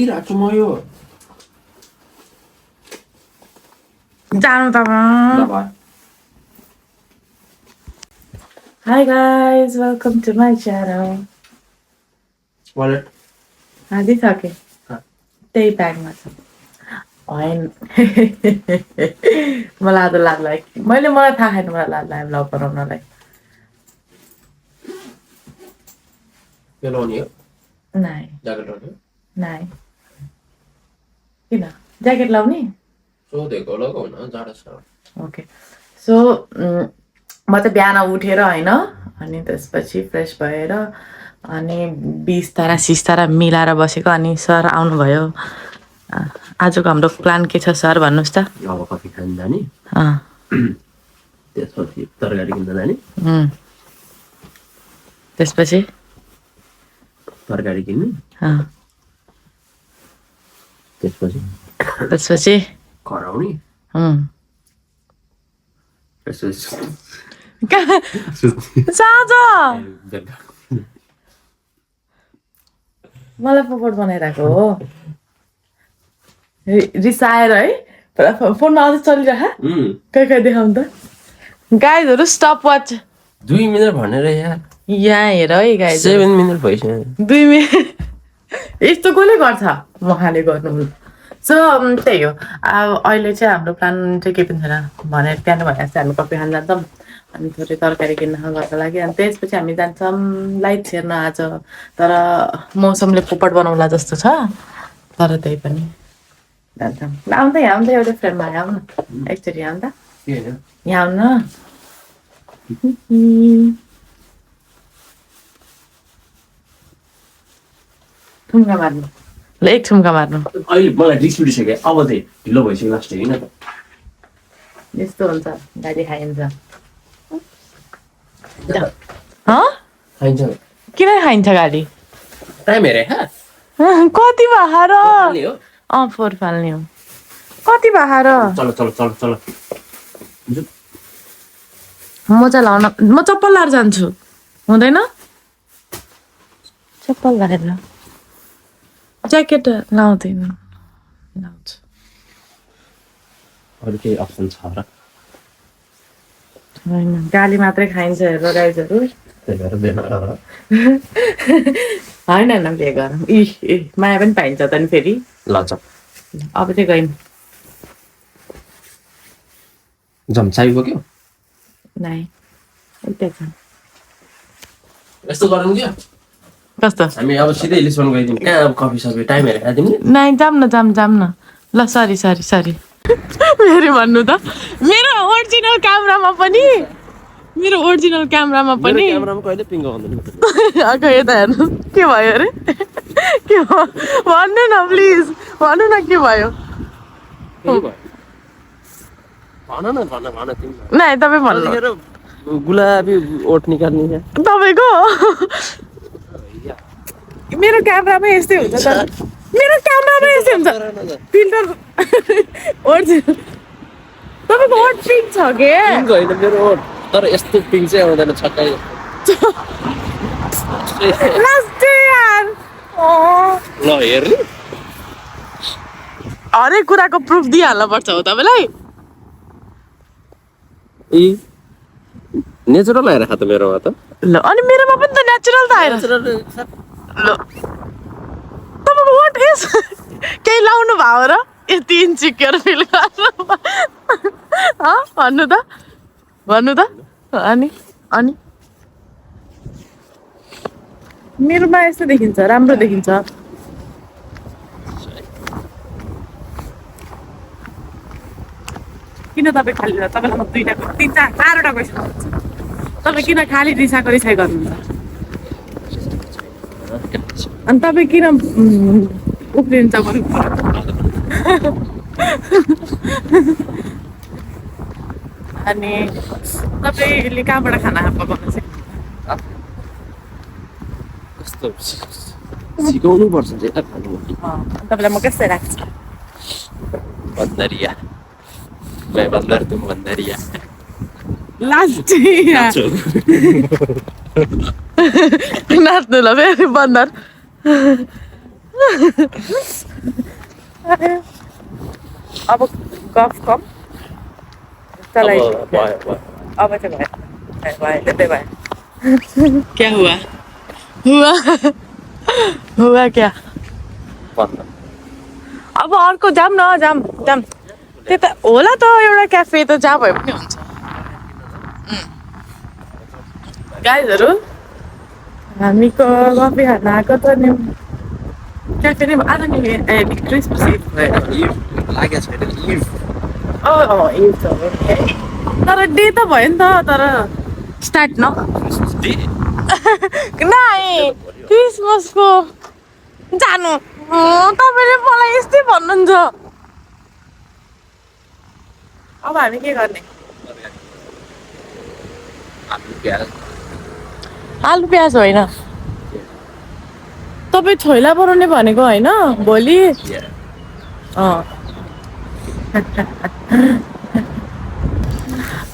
खाइदिइरहेको छु म यो जानु त Hi guys, welcome to my channel. Wallet आधी थके त्यही ब्यागमा छ होइन मलाई त लाग्ला मलाई थाहा छैन मलाई लाग्ला भ्लग बनाउनलाई यो लाउने हो नाइ ज्याकेट लाउने नाइ किन ज्याकेट लाउने सोधेको लगाउ न जाडो छ ओके सो म चाहिँ बिहान उठेर होइन अनि त्यसपछि फ्रेस भएर अनि बिस्तारा सिस्तारा मिलाएर बसेको अनि सर आउनुभयो आजको हाम्रो प्लान के छ सर भन्नुहोस् त अब कफी खान जाने त्यसपछि तरकारी किन्न जाने त्यसपछि तरकारी किन्ने त्यसपछि कराउने साँझ मलाई पकोड बनाइरहेको हो रिसाएर है फोनमा अझै चलिरह कहाँ देखाउनु त गाइजहरू स्टप वाच 2 मिनेट भनेर यहाँ हेर है गाइज 7 मिनेट भइसक्यो 2 मिनेट यस्तो कसले गर्छ उहाँले गर्नु सो त्यही हो अहिले चाहिँ हाम्रो प्लान चाहिँ के पनि छैन भनेर बिहान भने चाहिँ हामी कफी खान जान्छौँ अनि थोरै तरकारी किन्न गर्नको लागि अनि त्यसपछि हामी जान्छौँ लाइट हेर्न आज तर मौसमले पोपट बनाउला जस्तो छ तर त्यही पनि जान्छौँ आउँदा एउटा फ्रेममा आउँ न एकचोटि आउँ त यहाँ आउनु न ठुम्का मार्नु ल एक ठुम्का मार्नु अहिले मलाई रिस उठिसक्यो अब चाहिँ ढिलो भइसक्यो लास्ट होइन यस्तो हुन्छ गाडी खाइन्छ खाइन्छ किन खाइन्छ गाडी टाइम हेरे कति भयो र फोहोर फाल्ने हो कति भयो र चलो मोजा लाउन म चप्पल लाएर जान्छु हुँदैन चप्पल लाएर ज्याकेट लाउँदैन लाउँछु अरू केही अप्सन छ र होइन गाली मात्रै खाइन्छ हेर गाइजहरू होइन बिहे गरौँ माया पनि पाइन्छ त नि फेरि ल अब चाहिँ गयौँ झम्चाइ बोक्यो नाइ उतै छ यस्तो गरौँ क्या कस्तो हामी अब सिधै इलिसमा गइदिउँ कहाँ अब कफी सफी टाइम हेरेर खाइदिउँ नाइ जाऊँ न ल सरी फेरि भन्नु त मेरो ओरिजिनल क्यामेरामा पनि कहिले पिङ्ग आउँदैन यता हेर्नु के भयो अरे के भन्नु न प्लिज भन्नु न के भयो भन तिमी नाइ तपाईँ भन्नु गुलाबी ओठ निकाल्ने तपाईँको मेरो क्यामेरामै यस्तै हुन्छ त फिल्टर ओरिजिनल तपाईँको ओठ पिङ्क छ के होइन मेरो ओठ तर यस्तो पिङ्क चाहिँ आउँदैन छक्कै ल हेर्ने हरेक कुराको प्रुफ दिइहाल्नु पर्छ हो तपाईँलाई नेचुरल आएर खा त मेरोमा त ल अनि मेरोमा पनि त नेचुरल त आएर ल तपाईँको वाट इज केही लाउनु भयो र यति इन्सिक्योर फिल गर्नु भन्नु त अनि मेरोमा यस्तो देखिन्छ राम्रो देखिन्छ किन तपाईँ खाली तपाईँलाई म 2टा 3 4वटा क्वेसन गर्छु तपाईँ किन खाली रिसाइ गर्नुहुन्छ अनि तपाईँ किन उफ्रिन्छ अनि तपाईँले कहाँबाट खाना पकाउनु चाहिँ कस्तो सिकाउनु पर्छ तपाईँलाई म कस्तै राख्छु बन्दरिया मैं बंदर तुम बंदरिया लास्ट नाच्नु ल फेरि बन्दर अब गफ कम चलाई भयो अब चाहिँ भयो त्यतै भयो क्या हुआ हुआ हुआ क्या अब अर्को जाम न जाम जाम त्यता होला त एउटा क्याफे त जहाँ भए पनि हुन्छ गाइजहरू हामीको कफी खान आएको त नि क्याफे नै आज नि क्रिसमस इभ भयो लागेको छैन इभ इभ त हो नि है तर डे त भयो नि त तर स्टार्ट न नाइ क्रिसमसको जानु तपाईँले मलाई यस्तै भन्नुहुन्छ अब हामी के गर्ने आलु प्याज होइन तपाईँ छोइला बनाउने भनेको होइन भोलि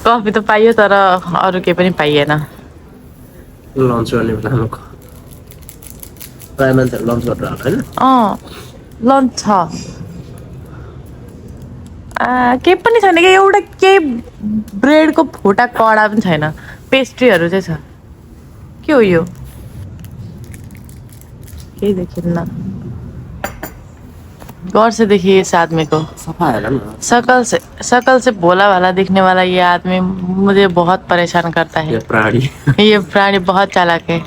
कफी त पाइयो तर अरू केही पनि पाइएन लन्च गर्ने बेलामा प्रायः मान्छेहरू लन्च गरेर होला होइन लन्च छ केही पनि छैन कि एउटा केही ब्रेडको फुटा कडा पनि छैन पेस्ट्रीहरू चाहिँ छ के हो यो केही देखिन्न गौर से देखिए इस आदमी को सफा हेर न शकल से भोला भाला दिखने वाला ये आदमी मुझे बहुत परेशान करता है ये प्राणी बहुत चालाक है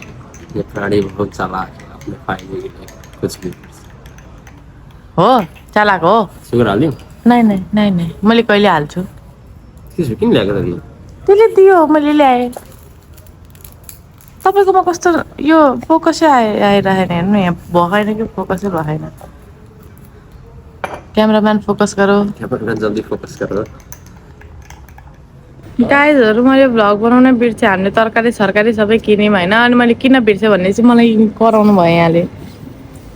ये प्राणी बहुत चालाक है अपने फायदे के लिए कुछ भी हो चालाक हो सुगर हाल्यौ नहीं मैले कहिले हाल्छु त्यसो किन ल्याएको त त्यसले दियो मैले ल्याएँ तपाईँकोमा कस्तो यो फोकसै आइरहेन हेर्नु यहाँ भएन कि फोकसै भएन क्यामेराम्यान फोकस गरौ क्यामेराम्यान जल्दी फोकस गर गाइजहरू मैले भ्लग बनाउन बिर्सेँ हामीले तरकारी सरकारी सबै किन्यौँ होइन अनि मैले किन बिर्सेँ भन्ने चाहिँ मलाई कराउनु भयो यहाँले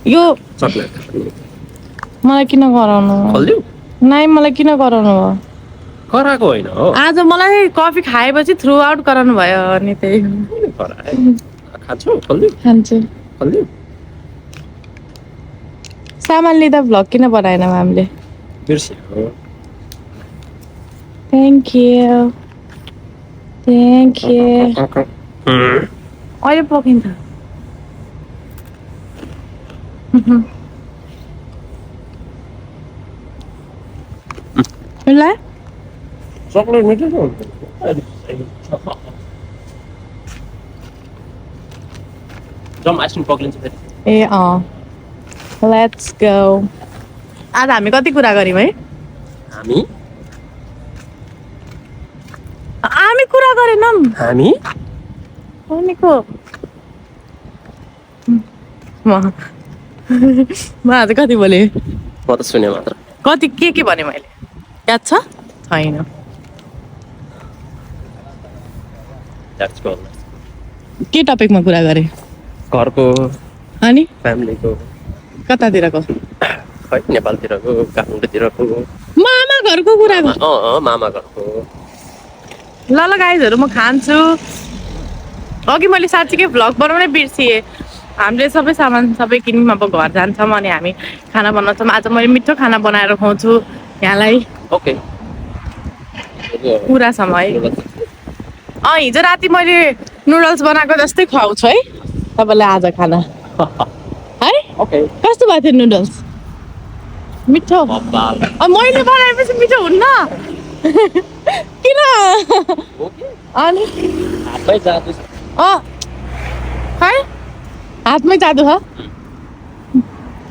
यो चकलेट मलाई किन कराउनु खोल्दिउ नाइ मलाई किन कराउनु भयो कराएको होइन हो आज मलाई कफी खाएपछि थ्रु आउट गराउनु भयो अनि त्यही खान्छु खोल्दिउ खान्छु खोल्दिउ सामान लिँदा भ्लग किन बनाएन हामीले बिर्स्यो थ्याङ्क यू अहिले पकिन्छ ल चकलेट मिठो छ जम आइसक्रिम पक्लिन्छ फेरि ए लेट्स गो आज हामी कति कुरा गर्यौँ है हामी कुरा गरेनौँ हामी भनेको म आज कति बोलेँ म त सुने मात्र कति के भने मैले याद छ छैन के टपिकमा कुरा गरेँ घरको अनि फ्यामिलीको कतातिरको खै नेपालतिरको काठमाडौँतिरको मामा घरको कुरा मामा घरको ल गाइजहरू म खान्छु अघि मैले साँच्चीकै भ्लग बनाउनै बिर्सिएँ हामीले सबै सामान सबै किन्यौँ अब घर जान्छौँ अनि हामी खाना बनाउँछौँ आज मैले मिठो खाना बनाएर खुवाउँछु यहाँलाई ओके पुरा समय हिजो राति मैले नुडल्स बनाएको जस्तै खुवाउँछु है तपाईँलाई आज खाना है ओके कस्तो भएको थियो नुडल्स मिठो मैले बनाएपछि मिठो हुन्न किन अनि हातमै जादु खै हातमै जादु हो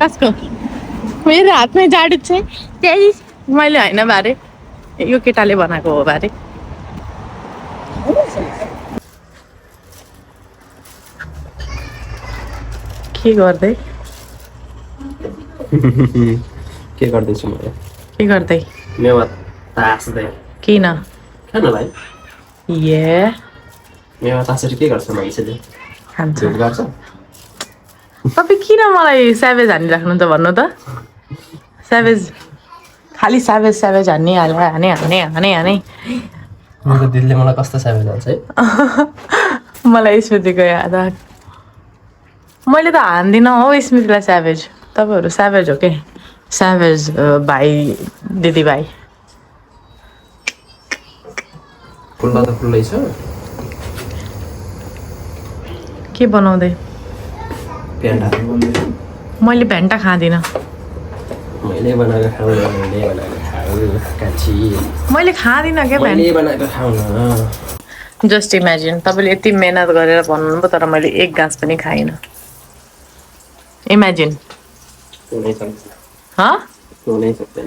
कसको मेरो हातमै जाडु चाहिँ त्यही मैले होइन बारे यो केटाले बनाएको हो बारे के गर्दै के गर्दैछु म के गर्दै मेवा तास्दै किन खानलाई मेवा तासेर के गर्छ मान्छेले खान्छ झुट गर्छ तपाईँ किन मलाई स्याभेज हानिराख्नु त भन्नु त स्याभेज खालि स्याभेज हान्ने हाने मेरो दिदीले मलाई कस्तो स्याभेज हान्छ है मलाई स्मृतिको याद मैले त हान्दिनँ हो स्मृतिलाई स्याभेज तपाईँहरू स्याभेज हो के स्याभेज भाइ दिदीभाइ खुल्ला त खुल्लै छ के बनाउँदै पेन्डा मैले भेन्टा खाँदिनँ मैले बनाएको खाउँ मैले बनाएको खाउँ कान्छी मैले खाँदिनँ क्या मैले बनाएको खाउँ न जस्ट इमेजिन तपाईँले यति मेहनत गरेर भन्नुभयो तर मैले एक गाँस पनि खाइनँ इमेजिन हुनै सक्दैन हाँ हुनै सक्दैन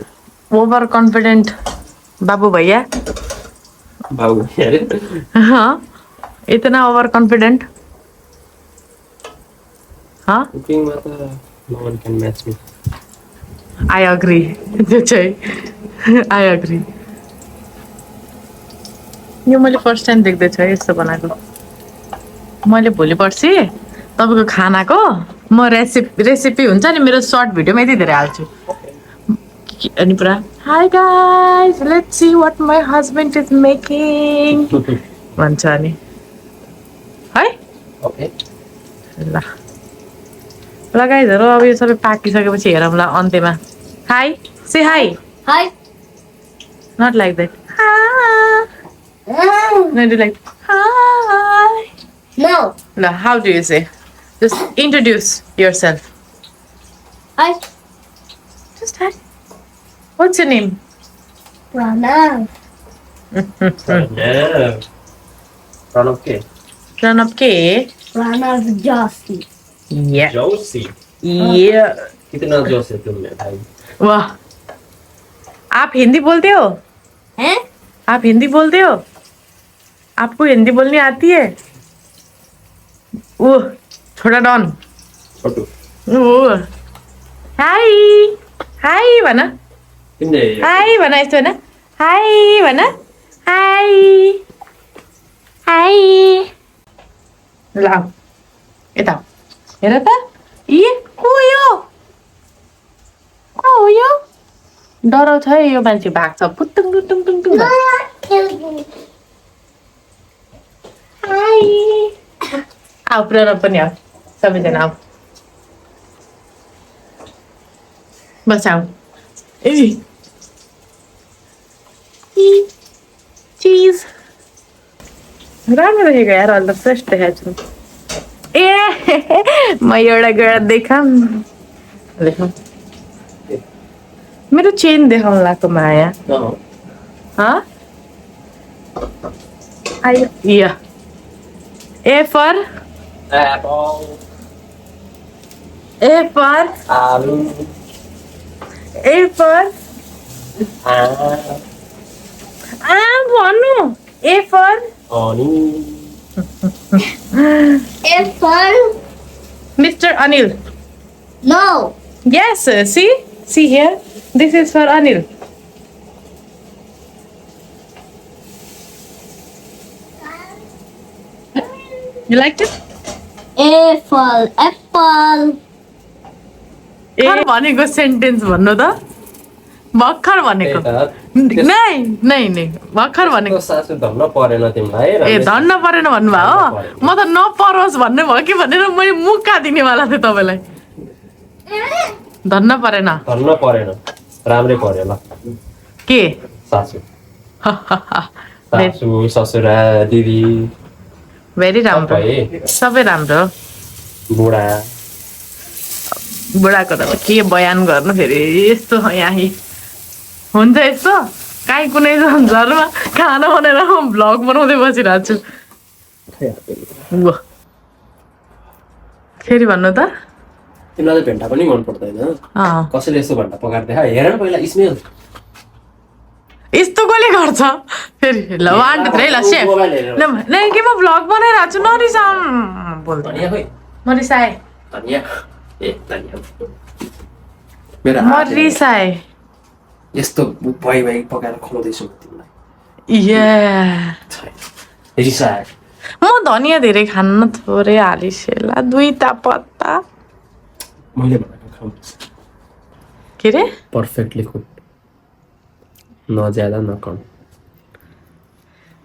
ओभर कन्फिडेन्ट बाबू भैया बाबु अरे हाँ इतना ओभर कन्फिडेन्ट हाँ कुकिङमा त no one can match me I agree त्यो चाहिँ आई अग्री यो मैले फर्स्ट टाइम देख्दैछु है यस्तो बनाएको मैले भोलि पर्सि तपाईँको खानाको म रेसिपी हुन्छ नि मेरो सर्ट भिडियोमा यति धेरै हाल्छु अनि पुरा high guys let's see what my husband is making भन्छ अनि है ओके ल ल गाइजहरू अब यो सबै पाकिसकेपछि हेरौँला अन्त्यमा hi say hi Hi. Not like that No, do like hi. No. No, how do you say? Just introduce yourself. Hi. Just hi. What's your name? Pranav. Pranav के Pranab K. Pranav Joshi. Yeah. Joshi Yeah. कितना जोश है तुम में भाई वाह. आप हिंदी बोलते हो? हैं? आप हिंदी बोलते हो? आपको हिंदी बोलनी आती है? ओह, छोटा डॉन. छोटू ओह. हाय. हाय भन. तिमीले हाय भन यस्तो होइन हाय भन हाय हाय ल आऊ. यता आऊ. हेर त ए को यो को हो यो डराउँछ है यो मान्छे भाग्छ पुटुङ टुङ टुङ टुङ हाय आऊ प्रणव पनि आऊ सबैजना आऊ बस आऊ ए चिज राम्रो देखेको यार अहिले त फ्रेस देखाएको छु ए म एउटा गएर देखाऊँ देखाऊँ मेरो चेन देखाउन लाग्यो माया हाँ आयो या ए फर एप्पल ए फर आलु ए फर आ भन्नु ए फर अनि Apple. Mister Anil No. Yes, see here. This is for Anil. You liked it? Apple. Apple. भर्खर भनेको सेन्टेन्स भन्नु त भर्खर भनेको नै नै नै भर्खर भनेको सासु धन्न परेन तिमीलाई ए धन्न परेन भन्नुभयो हो म त नपरोस् भन्ने भयो कि भनेर मैले मुक्का दिनेवाला थिएँ तपाईँलाई धन्न परेन धन्न परेन राम्रै पर्यो ल के सासु सासु ससुरा दिदी भेरी राम्रो सबै सबै राम्रो बुढा बुढाको त के बयान गर्नु फेरि यस्तो यहाँ हुन्छ यस्तो काहीँ कुनै झरमा खाना बनाएर भ्लग बनाउँदै बसिरहेको छु वाह फेरि भन्नु त तिमीलाई त भेन्टा पनि मन पर्दैन कसैले यस्तो भन्दा पकाएर देखा हेर न पहिला स्मेल यस्तो कसले गर्छ फेरि ल 1 2 3 ल सेफ ल के म भ्लग बनाइरहेको छु नरिसाउनु बोल्दैन धनिया खोइ म रिसाएँ धनिया ए धनिया मेरो म रिसाएँ यस्तो भइ पकाएर खुवाउँदैछु तिमीलाई रिसाए म धनिया धेरै खान्न थोरै हालिसेला 2टा पत्ता मैले भनेको खाऊ के रे पर्फेक्टली कुक न ज्यादा न कम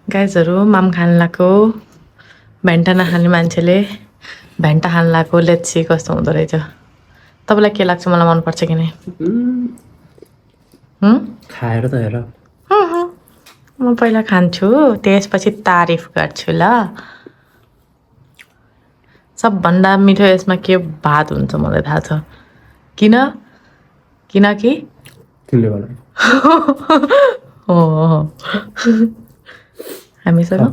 गाइजहरू माम खान लाएको भेन्टा नखाने मान्छेले भेन्टा खान लाएको लेट्स सी कस्तो हुँदो रहेछ तपाईँलाई के लाग्छ मलाई मनपर्छ कि नै खाएर त हेर म पहिला खान्छु त्यसपछि तारिफ गर्छु ल सबभन्दा मिठो यसमा के भात हुन्छ मलाई थाहा छ किनकि तिमीले बनाऊ हो हामीसँग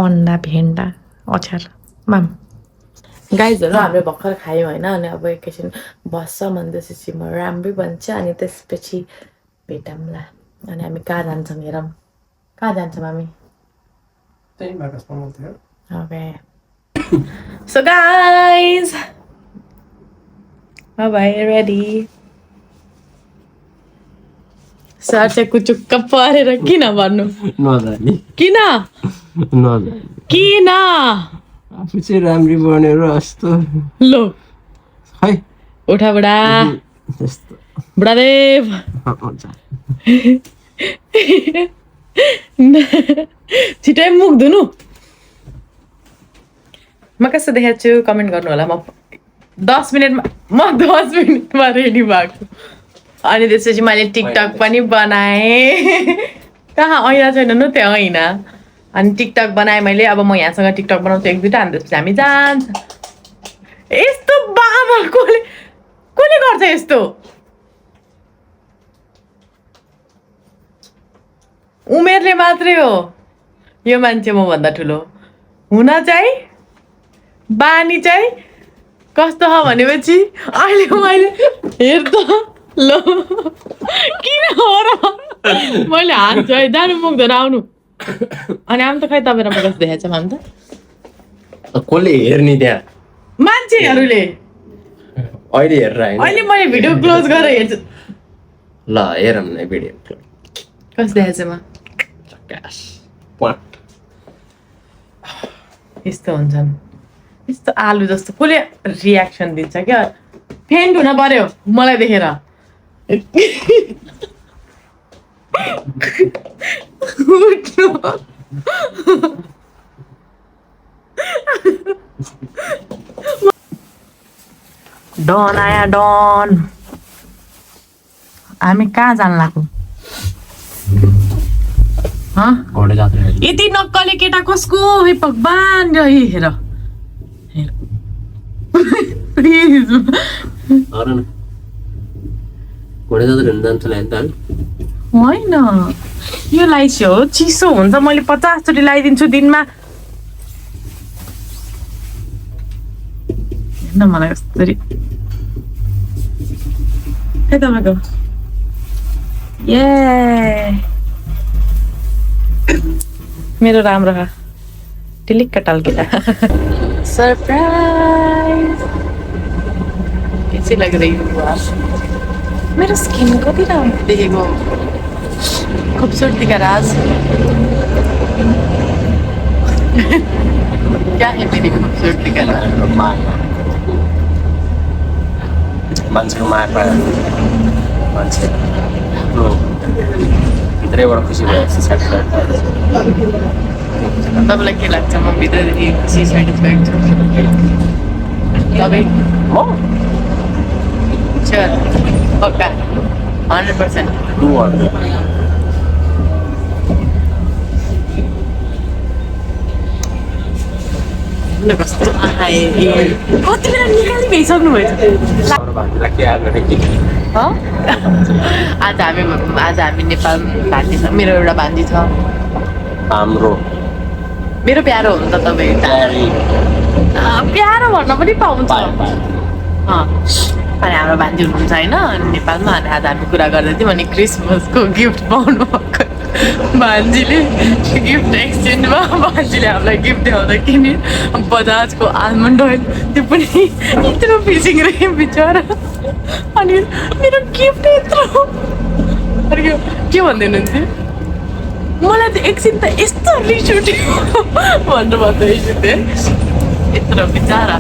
अन्डा भेन्डा अचार माम गाइजहरू हामीले भर्खर खायौँ होइन अनि अब एकैछिन बस्छ मन त्यसपछि म राम्रै बन्छ अनि त्यसपछि भेटौँला अनि हामी कहाँ जान्छौँ हेरौँ कहाँ जान्छौँ हामी त्यही बाटोमा थियो okay so guys by ready sir चाहिँ कुचुक्क परेर किन भन्नु नजाने किन नजाने किन आफू चाहिँ राम्री बनेर यस्तो लो खै उठा बुढा त्यस्तो बुढादेव छिटै मुख धुनु म कस्तो देखाएको छु कमेन्ट गर्नु होला म 10 मिनटमा रेडी भएको छु अनि त्यसपछि मैले टिकटक पनि बनाएँ कहाँ ऐना छैन न त्यहाँ ऐना अनि टिकटक बनाएँ मैले अब म यहाँसँग टिकटक बनाउँछु 1-2टा अनि त्यसपछि हामी जान्छ यस्तो बाबा कसले गर्छ यस्तो उमेरले मात्रै हो यो मान्छे म भन्दा ठुलो हुन चाहिँ बानी चाहिँ कस्तो छ भनेपछि अहिले मैले हेर त लो किन हो र मैले हान्छु है जानु मुग्दैन आउनु अनि आम त खै तपाईँ राम्रो कस्तो देखाएको छ माम त कसले हेर्ने त्यहाँ मान्छेहरूले अहिले हेरेर होइन अहिले मैले भिडियो क्लोज गरेर हेर्छु ल हेरौँ न भिडियो कस्तो देखाएको छ म झकास प्वाट यस्तो हुन्छन् यस्तो आलु जस्तो कसले रियाक्सन दिन्छ क्या फेन्ट हुन पर्यो मलाई देखेर डन आया डन हामी कहाँ जान लाग्यो घोडे जात्रा हेर्ने यति नक्कले केटा कसको हे भगवान हेर प्लिज हेर न घोडे जात्रा हेर्नु जान्छ होला त होइन यो लाइसी हो चिसो हुन्छ मैले 50 चोटि लगाइदिन्छु दिनमा हेर्न मलाई कसरी है तपाईँको ए मेरो राम्रो खा टिलिक्क टल्किँदा सरप्राइज कैसी लग रही हो आप मेरो स्किन कति राम्रो देखेको खूबसूरती का राज क्या है मेरी खूबसूरती का राज मान्छेको माया पायो मान्छे आफ्नो भित्रैबाट खुसी भएपछि सेटिस्फाइड तपाईँलाई के लाग्छ म भित्रदेखि खुसी सेटिस्फाइड छु तपाईँ म स्योर पक्का 100% कस्तो आए कति बेला निकाली भइसक्नु भएछ आज हामी नेपाल भान्जी छ मेरो एउटा भान्जी छ हाम्रो मेरो प्यारो हो नि त तपाईँ प्यारो भन्न पनि पाउँछ अनि हाम्रो भान्जी हुनुहुन्छ होइन नेपालमा अनि आज हामी कुरा गर्दै थियौँ अनि क्रिसमसको गिफ्ट पाउनु भएको भान्जीले गिफ्ट एक्सचेन्जमा भान्जीले हामीलाई गिफ्ट देखाउँदा किने बजाजको आलमन्ड ओइल त्यो पनि यत्रो फिसिङ रह्यो बिचरा अनि मेरो गिफ्ट यत्रो अनि के भन्दै हुनुहुन्थ्यो मलाई त एकछिन त यस्तो रिस उठ्यो भनेर भन्दैछु थिएँ यत्रो बिचरा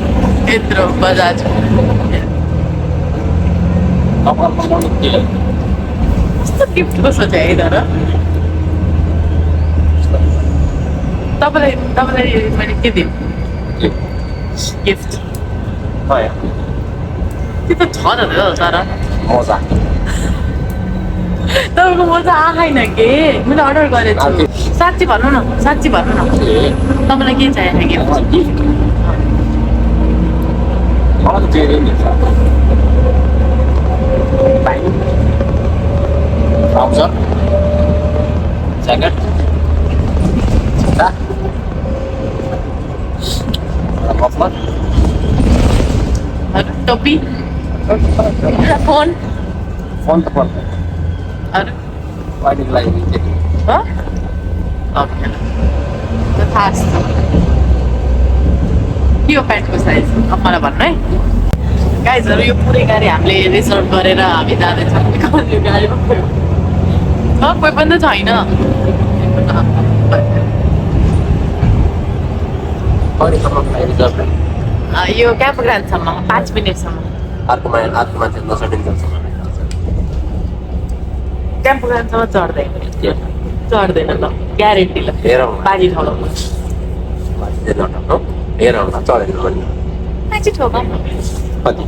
यत्रो बजाज कस्तो गिफ्टको सोचाइ तर तपाईँलाई मैले के दिउँ गिफ्ट त्यो त छ त तर मजा तपाईँको मजा आएन के मैले अर्डर गरेको छु साँच्ची भन्नु न तपाईँलाई के चाहिएको गिफ्ट ज्याकेट मफलर टोपी फोन फोन त पर्दैन अरू वाइडिङको लागि त्यति हो ओके तथास्तु के हो प्यान्टको साइज अब मलाई भन्नु है गाइजहरू यो पुरै गाडी हामीले रिजर्भ गरेर हामी जाँदैछौँ यो गाडीमा कोही पनि त छैन कहिलेसम्मको लागि रिजर्भ यो क्याम्पग्राउन्डसम्म 5 मिनटसम्म अर्को मान्छे नसकिन्छसम्म क्याम्पग्राउन्डसम्म चढ्दैन ल ग्यारेन्टी ल हेरौँ बाजी ठाउँमा हेरौँ न चढेन भने बाजी ठाउँमा कति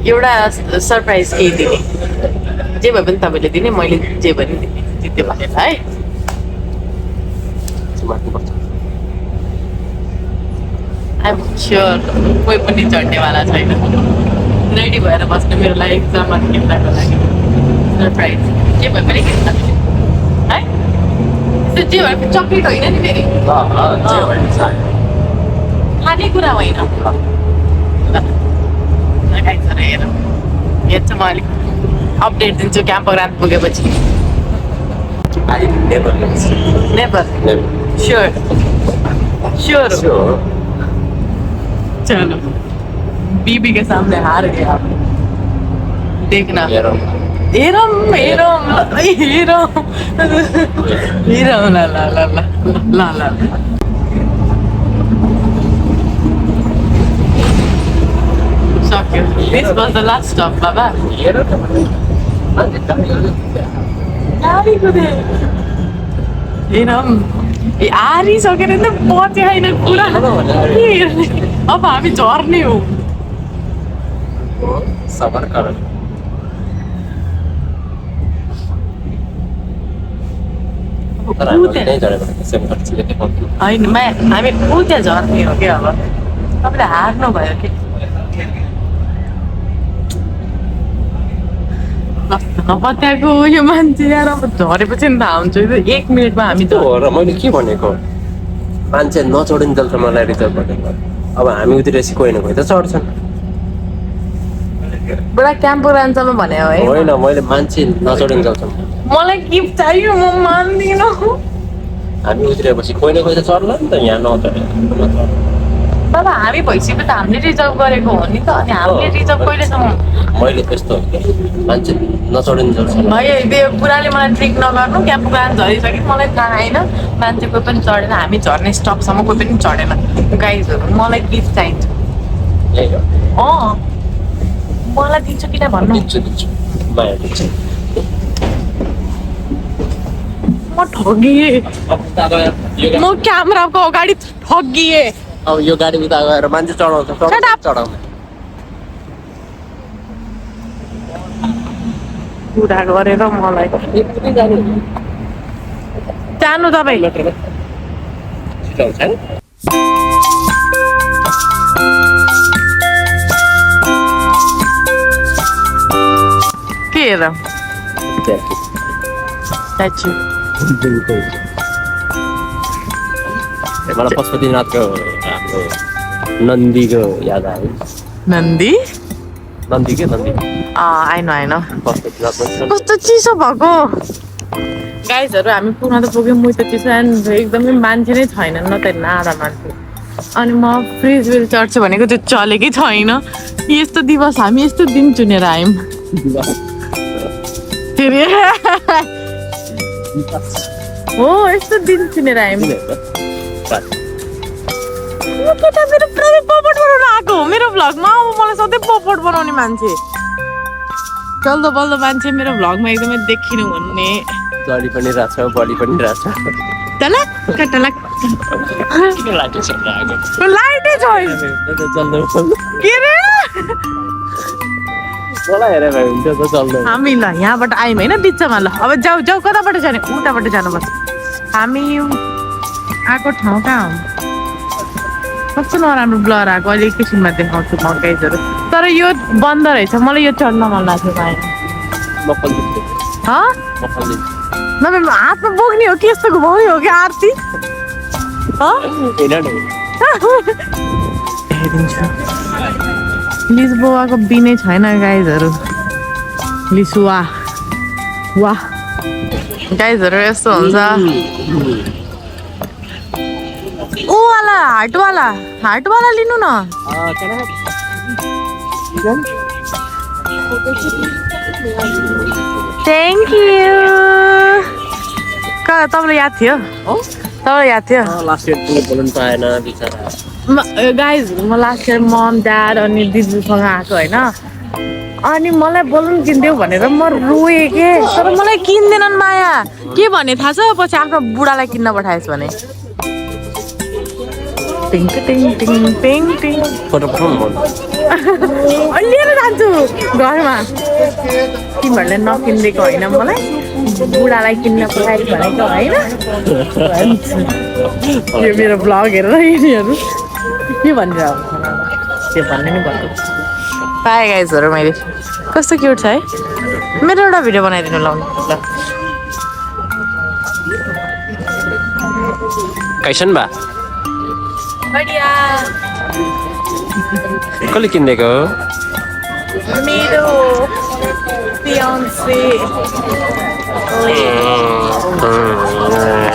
एउटा सरप्राइज केही दिने जे भए पनि तपाईँले दिने मैले जे पनि दिने जित्यो भनेर है माग्नुपर्छ आइएम स्योर कोही पनि चढ्नेवाला छैन रेडी भएर बस्नु मेरो लागि सामान किन्नको लागि सरप्राइज जे भए पनि किन्न है त्यो जे भए पनि चक्लेट होइन नि फेरि खाने कुरा होइन हेर्छु म अलिक अपडेट दिन्छु क्याम्पग्राउन्ड पुगेपछि नेभर श्योर चलो बीबी के सामने हार गया देखना हेरम ला सक्यो this was the last stop बाबा हारिसकेर त बचे होइन कुरा अब हामी झर्ने हो होइन हामी त्यहाँ झर्ने हो क्या अब तपाईँले हार्नु भयो कि नपत्याएको यो मान्छे यार अब झरेपछि नि थाहा हुन्छ 1 मिनटमा हामी र मैले के भनेको मान्छे नचढिन्जेल त मलाई रिजर्भ गरेको अब हामी उतिर कोही न कोही त चढ्छन् पुरा क्याम्पग्राउन्डसम्म भने हो है होइन मैले मान्छे नचढिन्जेलसम्म मलाई गिफ्ट चाहियो म मान्दिनँ हामी उत्रिएपछि कोही न कोही त चढ्ला नि त यहाँ नचढे तर हामी भइसक्यो त हामीले रिजर्भ गरेको हो नि त अनि हामीले रिजर्भ कहिलेसम्म मैले त्यस्तो मान्छे नचढिन्जेलसम्म भयो त्यो पुराले मलाई ट्रिक नगर्नु क्याम्पग्राउन्ड झरिसक्यो मलाई थाहा होइन मान्छे कोही पनि चढेन हामी झर्ने स्टपसम्म कोही पनि चढेन गाइजहरू मलाई गिफ्ट चाहिन्छ मलाई दिन्छु किन भन्नु दिन्छु माया दिन्छु म ठगिएँ म क्यामेराको अगाडि ठगिएँ अब यो गाडी उता गएर मान्छे चढाउँछ चढाउने कुरा गरेर मलाई जानु तपाईँ के हेर मलाई पशुपतिनाथको हाम्रो नन्दीको याद आयो नन्दी आएन कस्तो चिसो भएको गाइजहरू हामी पुग्न त पुग्यौँ म त चिसो एकदमै मान्छे नै छैन न त आधा मान्छे अनि म फ्रिज विल चढ्छु भनेको त्यो चलेकै छैन यस्तो दिवस हामी यस्तो दिन चुनेर आयौँ फेरि हो यस्तो दिन चुनेर आयौँ केटा मेरो पुरा पोपट बनाउन आएको हो मेरो भ्लगमा अब मलाई सधैँ पोपट बनाउने मान्छे चल्दो बल्दो मान्छे मेरो भ्लगमा एकदमै देखिनु भन्ने जडी पनि रहेछ बडी पनि रहेछ लाइटै छ ओइ के रे मलाई हेरे भाइ हुन्छ त चल्दैन हामी ल यहाँबाट आयौँ होइन बिचमा ल अब जाऊ जाऊ कताबाट जाने उताबाट जानुपर्छ हामी आएको ठाउँ कहाँ हो कस्तो नराम्रो ब्लर आएको अहिले एकैछिनमा देखाउँछु म गाइजहरू तर यो बन्द रहेछ मलाई यो चढ्न मन लाग्थ्यो भाइ नभए हातमा बोक्ने हो कि यस्तो घुमाउने हो कि आरती हेरिदिन्छु लिसबोवाको बिनै छैन गाइजहरू लिसुवा वाह गाइजहरू यस्तो हुन्छ ऊ वाला हार्टवाला लिनु न थ्याङ्क यू तपाईँलाई याद थियो तपाईँलाई याद थियो लास्ट इयर पनि बोल्नु पाएन बिचरा गाइज म लास्ट इयर मम ड्याड अनि दिदीसँग आएको होइन अनि मलाई बलुन किनिदेऊ भनेर म रोएँ के तर मलाई किन्दैनन् माया के भने थाहा छ पछि आफ्नो बुढालाई किन्न पठाएछ भने टिङ टिङ टिङ टिङ टिङ फोटो पठाउनु लिएर जान्छु घरमा तिमीहरूले नकिनिदिएको होइन मलाई बुढालाई किन्न पठाएछ भनेको होइन यो मेरो ब्लग हेरेर यिनीहरू के भनेर त्यो भन्ने नि भन्नु पाएँ गाइजहरू मैले कस्तो क्युट छ है मेरो एउटा भिडियो बनाइदिनु लाउनु ल कैसन बा बढिया कसले किनिदिएको मेरो फियान्से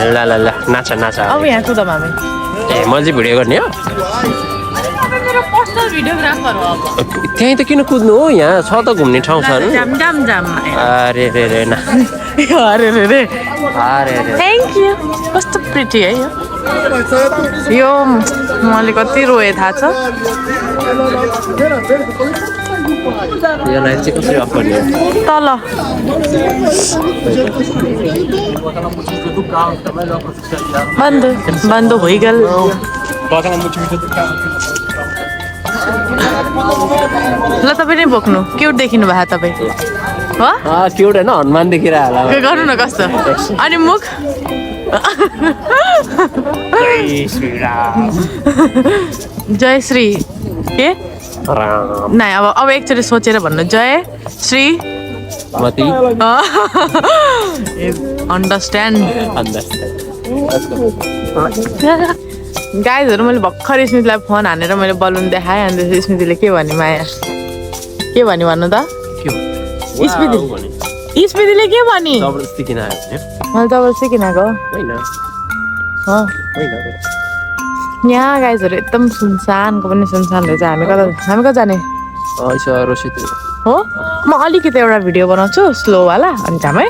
ल ल ल नाच नाच अब यहाँ कुदाम हामी ए मैले चाहिँ भिडियो गर्ने हो मेरो पर्सनल भिडियोग्राफर हो अब त्यहीँ त किन कुद्नु हो यहाँ छ त घुम्ने ठाउँ छ नि जाम जाम जाम अरे रे रे ना अरे रे रे अरे रे थ्याङ्क यू कस्तो प्रिटी है यो मैले कति रोएँ थाहा छ यो लाइन चाहिँ कसरी अफ गर्ने तल बन्द बन्द भइगल ल तपाईँ नै बोक्नु क्युट देखिनु भयो तपाईँ हो क्युट होइन हनुमान देखिरहेको होला गर्नु न कस्तो अनि मुख जय श्री के राम नाइ अब एकचोटि सोचेर भन्नु जय श्री मती अन्डरस्ट्यान्ड अन्डरस्ट्यान्ड गाइजहरू मैले भर्खर स्मृतिलाई फोन हानेर मैले बलुन देखाएँ अनि त्यसपछि स्मृतिले के भन्यो माया के भन्यो भन्नु त स्मृतिले के भनी जबरजस्ती किन आयो मैले जबरजस्ती किनेको होइन यहाँ गाइजहरू एकदम सुनसानको पनि सुनसान रहेछ हामी कता जाने रोसित हो म अलिकति एउटा भिडियो बनाउँछु स्लोवाला अनि जाम है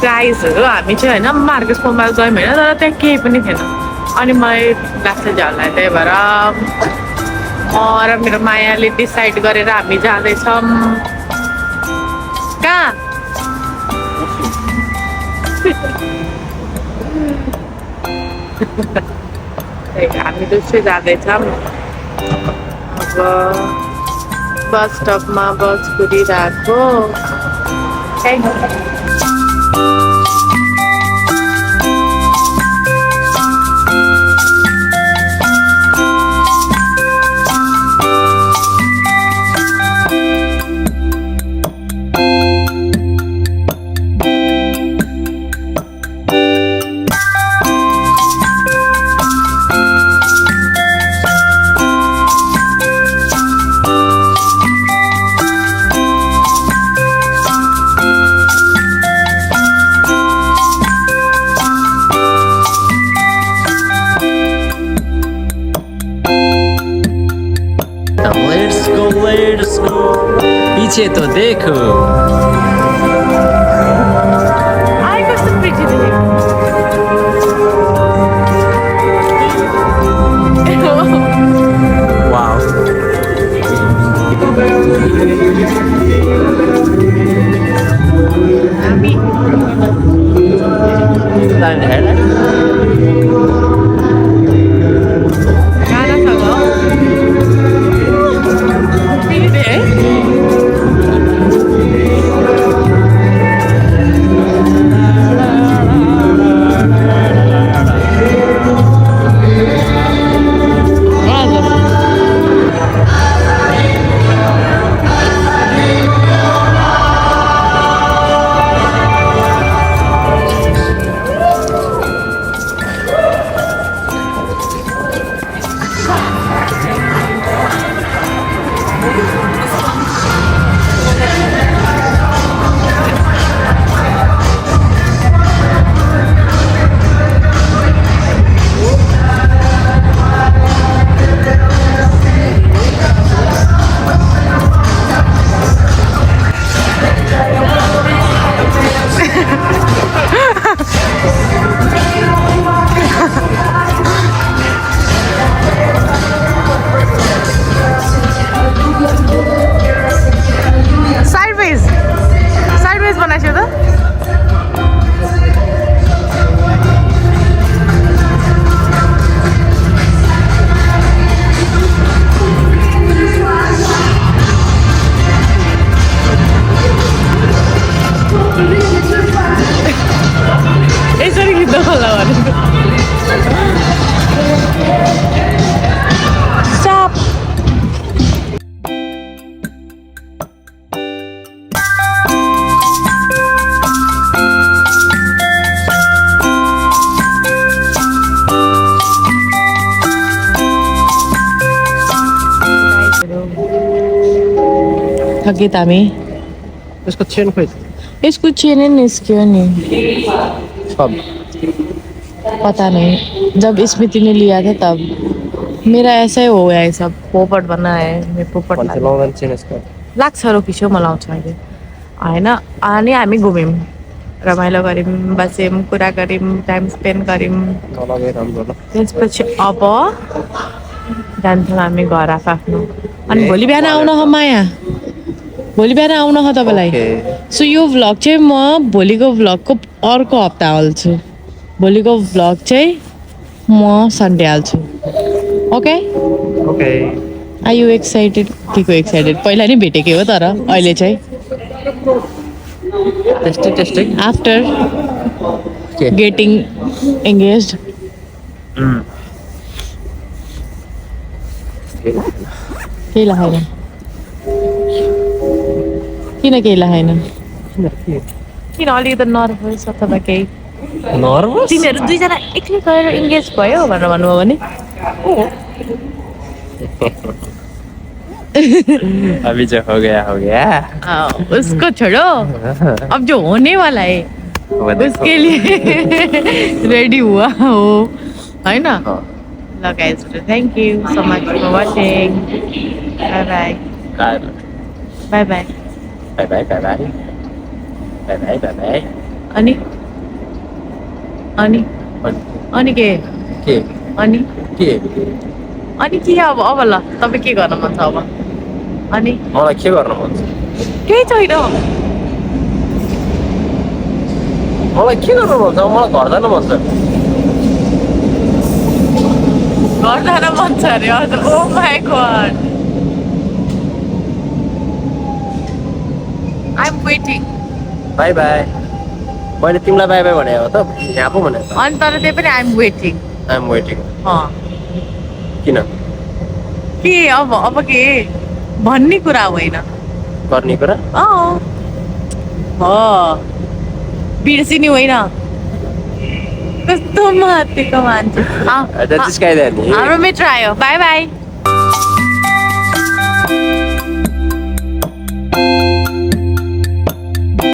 गाइजहरू हामी चाहिँ होइन मार्केट मोबाइल गयौँ होइन तर त्यहाँ केही पनि थिएन अनि मलाई लाग्छ झल्लाई त्यही भएर म र मेरो मायाले डिसाइड गरेर हामी जाँदैछौँ कहाँ हामी दुसै जाँदैछौँ अब बस स्टपमा बस कुदिरहेको पीछे तो देखो आई कस्तो प्रिटी देखेको थकित हामी त्यसको चेन खोइ यसको चेनै निस्क्यो नि सब पता नहीं जब स्मृति ने लिया था तब मेरा ऐसा ही हो गया है सब पोपट बना है मैं पोपट मान्छे लाउँदैन चेन यसको लाग्छ रोकिसो म लाउँछु अहिले होइन अनि हामी घुम्यौँ रमाइलो गऱ्यौँ बस्यौँ कुरा गऱ्यौँ टाइम स्पेन्ड गऱ्यौँ नलगाइ राम्रो ल त्यसपछि अब जान्छौँ हामी घर आफ्नो अनि भोलि बिहान आउन ह माया भोलि बिहान आउन ह तपाईँलाई सो यो भ्लग चाहिँ म भोलिको भ्लगको अर्को हप्ता हाल्छु भोलिको भ्लग चाहिँ म सन्डे हाल्छु okay okay are you excited के को एक्साइटेड पहिला नै भेटेकै हो तर अहिले चाहिँ त्यस्तै आफ्टर के गेटिङ एङ्गेज केही लगाएन किन केही लगाएन किन अलिकति नर्भस अथवा केही नर्भस तिमीहरू दुईजना एक्लै गएर इङ्गेज भयो भनेर भन्नुभयो भने अभी जो हो गया उसको छोड़ो अब जो होने वाला है उसके लिए रेडी हुआ हो है ना ल guys thank you so much for watching bye bye bye bye bye bye bye bye bye bye bye bye अनि अनि अनि के के अनि के अनि के अब ल तपाईँ के गर्न मन छ अब अनि मलाई के गर्न मन छ केही छैन मलाई के गर्न मन छ मलाई घर जान मन छ घर जान मन छ अरे हजुर oh my god I am waiting bye bye मैले तिमीलाई बाई बाई भने हो त यहाँ पो भने अनि तर त्यही पनि I am waiting I am waiting किन के अब के भन्ने कुरा होइन गर्ने कुरा हो बिर्सिनी होइन कस्तो महत्त्वको मान्छे जिस्काइदियो नि हाम्रो मित्र आयो बाई बाई